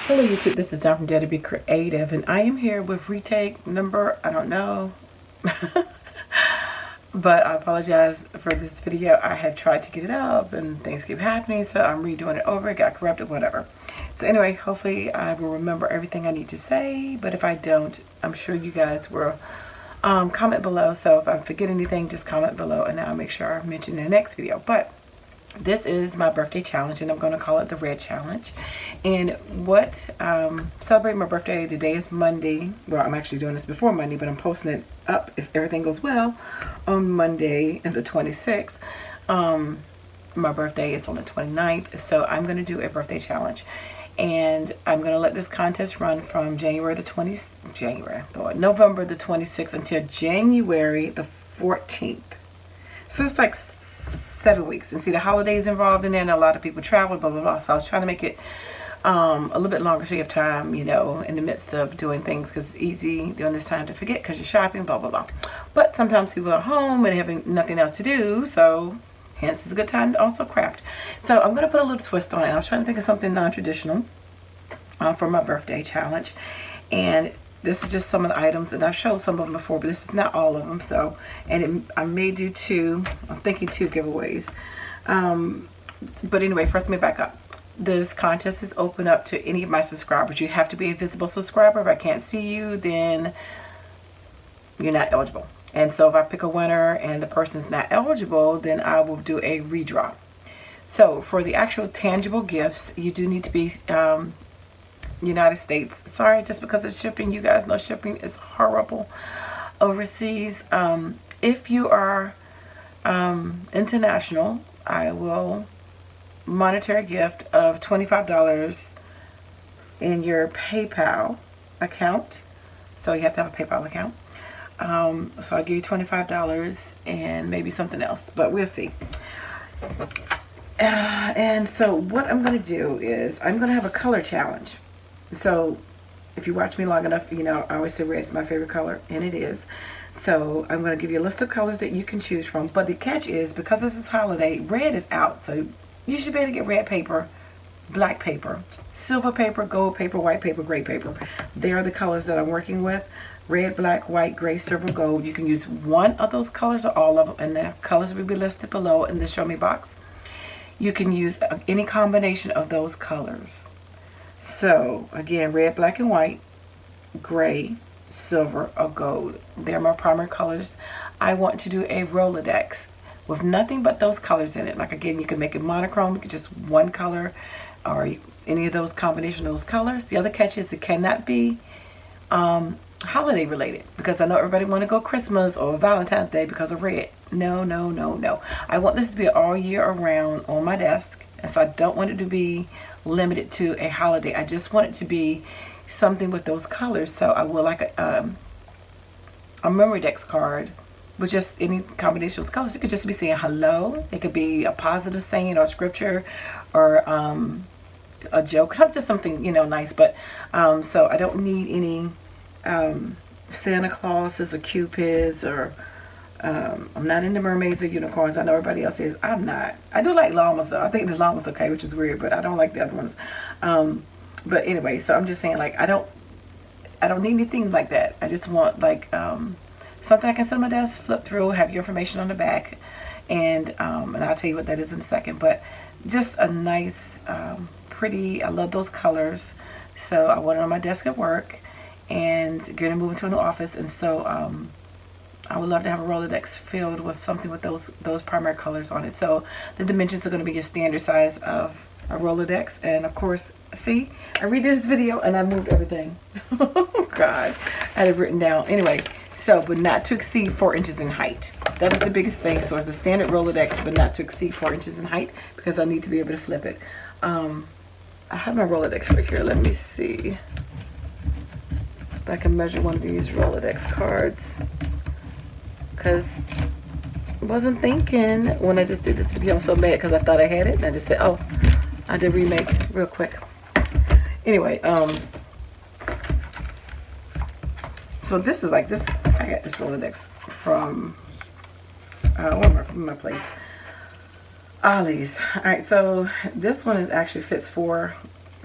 Hello YouTube, this is Dawn from DareToBeCreative, and I am here with retake number, I don't know, but I apologize for this video. I have tried to get it up and things keep happening, so I'm redoing it over. It got corrupted, whatever. So anyway, hopefully I will remember everything I need to say, but if I don't, I'm sure you guys will comment below. So if I forget anything, just comment below and I'll make sure I mention in the next video. But this is my birthday challenge, and I'm going to call it the RED Challenge. And what, celebrate my birthday, today is Monday. Well, I'm actually doing this before Monday, but I'm posting it up, if everything goes well, on Monday the 26th. My birthday is on the 29th, so I'm going to do a birthday challenge. And I'm going to let this contest run from November the 26th until January the 14th. So it's like 7 weeks, and see the holidays involved in there, and a lot of people travel, blah blah blah. So I was trying to make it a little bit longer so you have time, you know, in the midst of doing things, because it's easy during this time to forget because you're shopping, blah blah blah. But sometimes people are home and having nothing else to do, so hence it's a good time to also craft. So I'm going to put a little twist on it. I was trying to think of something non-traditional for my birthday challenge, and this is just some of the items, and I've showed some of them before, but this is not all of them. So, I may do two, I'm thinking 2 giveaways. But anyway, first let me back up. This contest is open up to any of my subscribers. You have to be a visible subscriber. If I can't see you, then you're not eligible. And so if I pick a winner and the person's not eligible, then I will do a redraw. So for the actual tangible gifts, you do need to be United States. Sorry, just because it's shipping, you guys know shipping is horrible overseas. If you are international, I will monetary gift of $25 in your PayPal account. So you have to have a PayPal account. So I'll give you $25 and maybe something else, but we'll see. And so what I'm going to do is I'm going to have a color challenge. So if you watch me long enough, you know I always say red is my favorite color, and it is. So I'm going to give you a list of colors that you can choose from. But the catch is, because this is holiday, red is out. So you should be able to get red paper, black paper, silver paper, gold paper, white paper, gray paper. They are the colors that I'm working with. Red, black, white, gray, silver, gold. You can use one of those colors or all of them, and the colors will be listed below in the show me box. You can use any combination of those colors. So again, red, black, and white, gray, silver, or gold. They're my primary colors. I want to do a Rolodex with nothing but those colors in it. Like again, you can make it monochrome, you can just one color, or any of those combination of those colors. The other catch is it cannot be holiday related, because I know everybody want to go Christmas or Valentine's Day because of red. No, no, no, no. I want this to be all year around on my desk, and so I don't want it to be limited to a holiday. I just want it to be something with those colors. So I will like a Memorydex card with just any combination of those colors. It could just be saying hello. It could be a positive saying or scripture, or a joke, just something, you know, nice. But so I don't need any Santa Clauses or cupids, or I'm not into mermaids or unicorns. I know everybody else is. I'm not. I do like llamas though. I think the llama's okay, which is weird, but I don't like the other ones. But anyway, so I'm just saying, like, I don't need anything like that. I just want like something I can sit on my desk, flip through, have your information on the back, and I'll tell you what that is in a second. But just a nice, pretty. I love those colors, so I want it on my desk at work, and going to move into a new office, and so I would love to have a Rolodex filled with something with those primary colors on it. So the dimensions are going to be your standard size of a Rolodex. And of course, see, I redid this video and I moved everything. Oh God, I had it written down. Anyway, so, but not to exceed 4 inches in height. That is the biggest thing. So it's a standard Rolodex, but not to exceed 4 inches in height, because I need to be able to flip it. I have my Rolodex right here. Let me see if I can measure one of these Rolodex cards, because I wasn't thinking when I just did this video. I'm so mad because I thought I had it, and I just said, oh, I did remake real quick. Anyway, so this is like this. I got this Rolodex from my place, Ollie's. All right, so this one is actually fits 4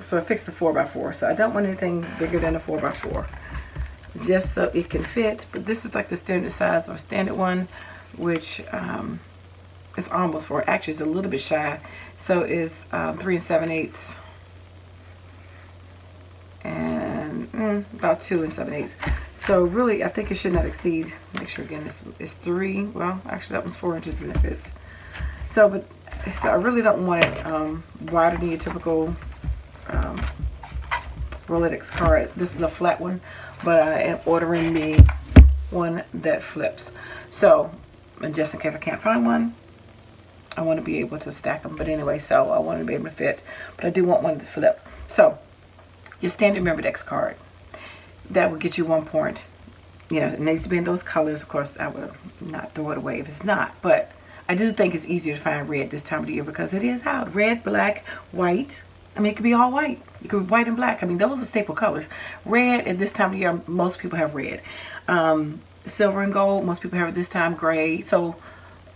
So I fixed the 4x4. So I don't want anything bigger than a 4x4. Just so it can fit. But this is like the standard size or standard one, which is almost 4. Actually, it's a little bit shy. So it's 3 7/8. And about 2 7/8. So really, I think it should not exceed. Make sure again, it's 3. Well, actually, that one's 4 inches and it fits. So I really don't want it wider than your typical Rolodex card. This is a flat one, but I am ordering me one that flips. So, and just in case I can't find one, I want to be able to stack them. But anyway, so I want to be able to fit. But I do want one to flip. So, your standard Memorydex card, that will get you 1 point. You know, it needs to be in those colors. Of course, I would not throw it away if it's not. But I do think it's easier to find red this time of the year because it is out. Red, black, white. I mean, it could be all white. It could be white and black. I mean, those are staple colors. Red at this time of the year, most people have red. Silver and gold, most people have it this time, gray. So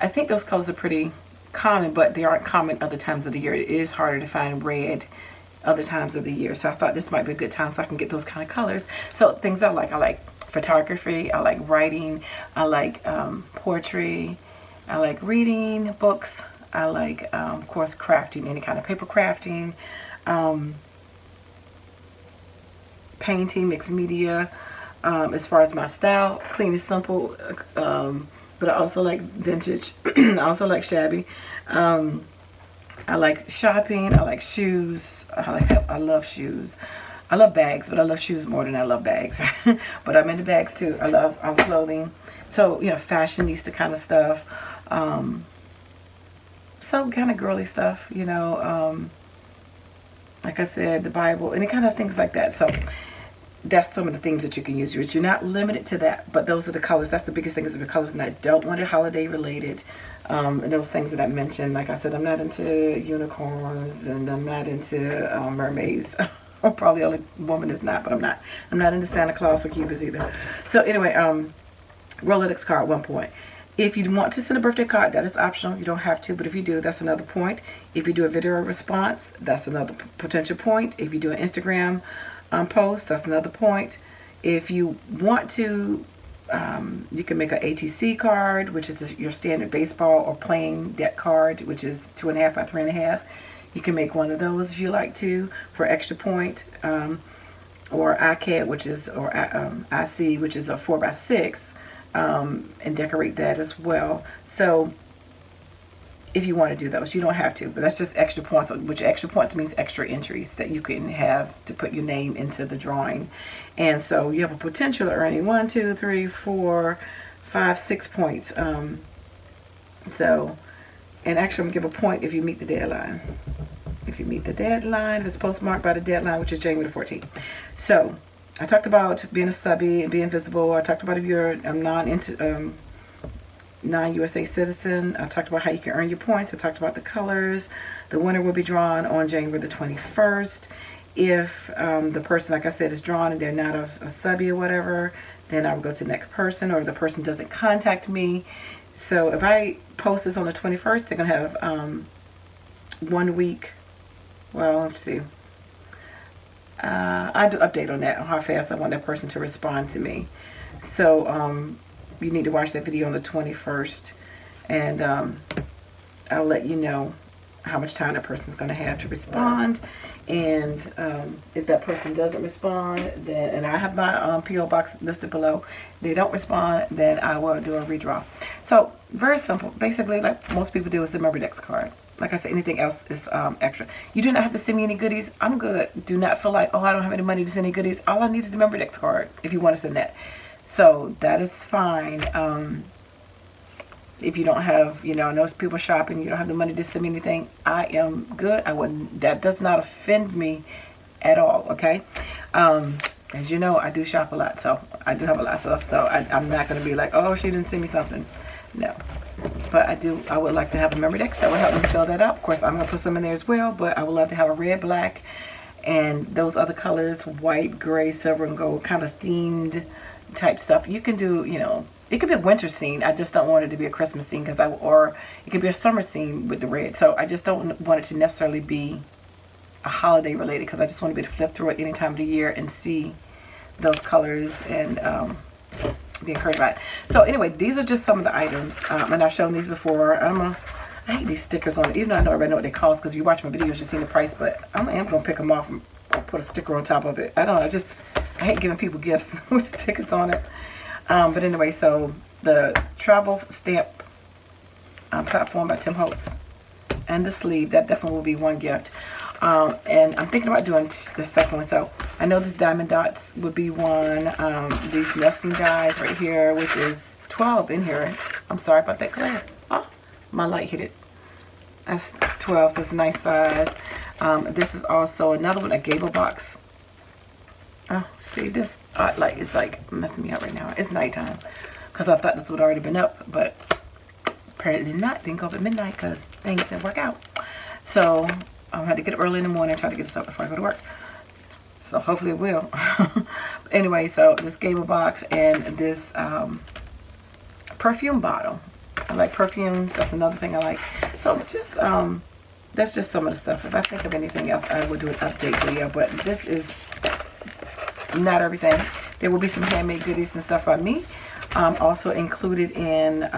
I think those colors are pretty common, but they aren't common other times of the year. It is harder to find red other times of the year. So I thought this might be a good time so I can get those kind of colors. So things I like photography, I like writing, I like poetry, I like reading books, I like, of course, crafting, any kind of paper crafting, painting, mixed media. As far as my style, clean and simple, but I also like vintage. I also like shabby. I like shopping. I like shoes. I love shoes. I love bags, but I love shoes more than I love bags. But I'm into bags too. I love clothing. So, you know, fashionista kind of stuff. Some kind of girly stuff, you know. Like I said, the Bible, any kind of things like that. So that's some of the things that you can use. You're not limited to that, but those are the colors. That's the biggest thing is the colors, and I don't want it holiday related. And those things that I mentioned, like I said, I'm not into unicorns, and I'm not into mermaids. I'm probably the only woman that's not, but I'm not into Santa Claus or Cupids either. So anyway, Rolodex card, 1 point. If you want to send a birthday card, that is optional. You don't have to, but if you do, that's another point. If you do a video response, that's another potential point. If you do an Instagram post, that's another point. If you want to, you can make an ATC card, which is your standard baseball or playing deck card, which is 2.5 by 3.5. You can make one of those if you like to for extra point, or ICAD, which is, or IC, which is a 4 by 6, and decorate that as well. So if you want to do those, you don't have to, but that's just extra points, which extra points means extra entries that you can have to put your name into the drawing. And so you have a potential of earning 1, 2, 3, 4, 5, 6 points. So, and actually I'm going to give a point if you meet the deadline. If you meet the deadline, if it's postmarked by the deadline, which is January the 14th. So I talked about being a subby and being visible. I talked about if you're a non-USA citizen. I talked about how you can earn your points. I talked about the colors. The winner will be drawn on January the 21st. If the person, like I said, is drawn and they're not a subby or whatever, then I will go to the next person, or if the person doesn't contact me. So if I post this on the 21st, they're going to have 1 week. Well, let's see. I do update on that, on how fast I want that person to respond to me. So you need to watch that video on the 21st, and I'll let you know how much time that person's going to have to respond. And if that person doesn't respond, then, and I have my P.O. box listed below, they don't respond, then I will do a redraw. So very simple. Basically, like most people do, is the Memorydex card. Like I said, anything else is extra. You do not have to send me any goodies. I'm good. Do not feel like, oh, I don't have any money to send any goodies. All I need is the Memorydex card if you want to send that. So that is fine. If you don't have, you know, I know people shopping, you don't have the money to send me anything, I am good. I wouldn't, that does not offend me at all, okay? As you know, I do shop a lot, so I do have a lot of stuff, so I'm not going to be like, oh, she didn't send me something. No. But I would like to have a Memorydex that would help me fill that up. Of course, I'm going to put some in there as well, but I would love to have a red, black, and those other colors, white, gray, silver, and gold, kind of themed type stuff. You can do, you know, it could be a winter scene. I just don't want it to be a Christmas scene, or it could be a summer scene with the red. So I just don't want it to necessarily be a holiday related, because I just want to be able to flip through it any time of the year and see those colors and be encouraged by it. So anyway, these are just some of the items, and I've shown these before. I hate these stickers on it, even though I know everybody know what they cost, because if you watch my videos, you've seen the price, but I am going to pick them off and put a sticker on top of it. I don't know, I hate giving people gifts with stickers on it. But anyway, so the travel stamp platform by Tim Holtz, and the sleeve, that definitely will be one gift. And I'm thinking about doing the second one. So I know this diamond dots would be one. These nesting dies right here, which is 12 in here. I'm sorry about that glare. Oh, my light hit it. That's 12, so it's a nice size. This is also another one, a gable box. Oh, see this light is like messing me up right now. It's nighttime, because I thought this would already been up, but apparently not. Didn't go up at midnight because things didn't work out. So I had to get up early in the morning and try to get this up before I go to work. So hopefully it will. Anyway, so this gable box and this perfume bottle. I like perfumes. That's another thing I like. So just that's just some of the stuff. If I think of anything else, I will do an update video. But this is not everything. There will be some handmade goodies and stuff by me. Also included in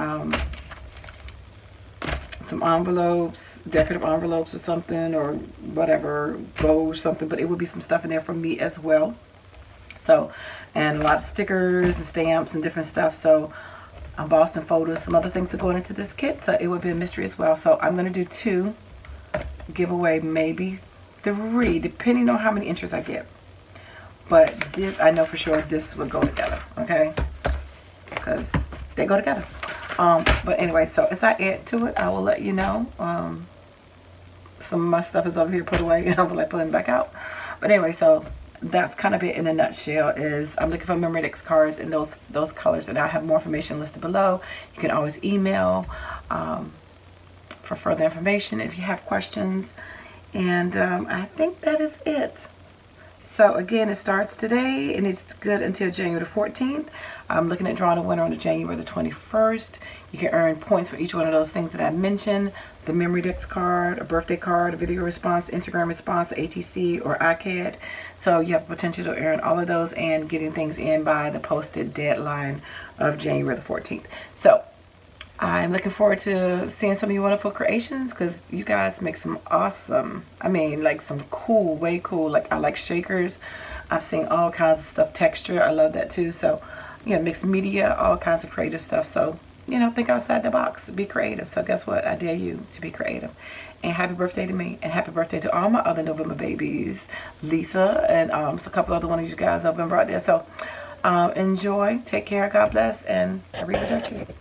some envelopes, decorative envelopes or something, or whatever, bow or something, but it would be some stuff in there from me as well. So, and a lot of stickers and stamps and different stuff. So embossing photos, some other things are going into this kit, so it would be a mystery as well. So I'm going to do 2, give away maybe 3, depending on how many entries I get. But this, I know for sure this will go together, okay? Because they go together. But anyway, so as I add to it, I will let you know. Some of my stuff is over here put away, and I will like pulling it back out. But anyway, so that's kind of it in a nutshell. Is I'm looking for Memorydex cards in those colors, and I have more information listed below. You can always email for further information if you have questions. And I think that is it. So again, it starts today and it's good until January the 14th. I'm looking at drawing a winner on January the 21st. You can earn points for each one of those things that I mentioned. The Memorydex card, a birthday card, a video response, Instagram response, ATC, or ICAD. So you have potential to earn all of those and getting things in by the posted deadline of January the 14th. So I'm looking forward to seeing some of your wonderful creations, because you guys make some awesome, I mean, like some cool, way cool, like I like shakers. I've seen all kinds of stuff, texture, I love that too. So, you know, mixed media, all kinds of creative stuff. So, you know, think outside the box, be creative. So guess what? I dare you to be creative. And happy birthday to me, and happy birthday to all my other November babies, Lisa, and so a couple other one of you guys November out there. So enjoy, take care, God bless, and arrivederci.